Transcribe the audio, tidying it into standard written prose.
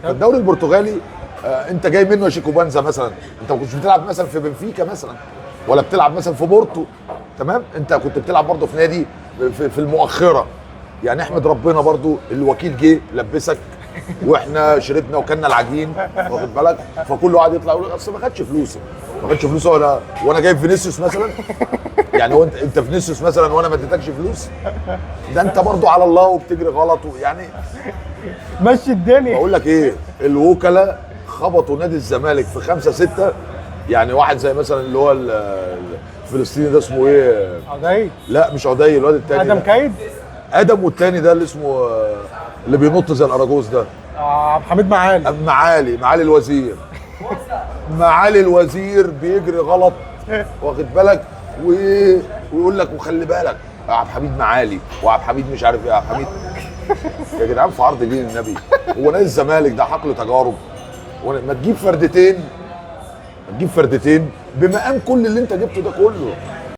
فالدوري البرتغالي انت جاي منه يا شيكو بانزا مثلا، انت ما كنتش بتلعب مثلا في بنفيكا مثلا، ولا بتلعب مثلا في بورتو، تمام؟ انت كنت بتلعب برضه في نادي في المؤخره. يعني احمد ربنا برضه الوكيل جه لبسك واحنا شربنا وكلنا العجين، واخد بالك؟ فكله قاعد يطلع يقول اصل ما خدش فلوسي، ما خدش فلوسي وانا جايب فينيسيوس مثلا. يعني هو انت فينيسيوس مثلا وانا ما اديتكش فلوس؟ ده انت برضه على الله وبتجري غلط يعني. مشي الدنيا. بقول لك ايه، الوكلاء خبطوا نادي الزمالك في 5-6. يعني واحد زي مثلا اللي هو الفلسطيني ده اسمه ايه؟ عدي. لا مش عدي، الواد التاني ادم ده. كايد. ادم، والتاني ده اللي اسمه اللي بينط زي الاراجوز ده. عبد الحميد معالي. معالي الوزير. معالي الوزير بيجري غلط، واخد بالك؟ ويقول لك وخلي بالك عبد الحميد معالي وعبد الحميد مش عارف ايه عبد الحميد. يا جدعان في عرض دين النبي، هو نادي الزمالك ده حقل تجارب؟ ما تجيب فردتين، ما تجيب فردتين بمقام كل اللي انت جبته ده كله.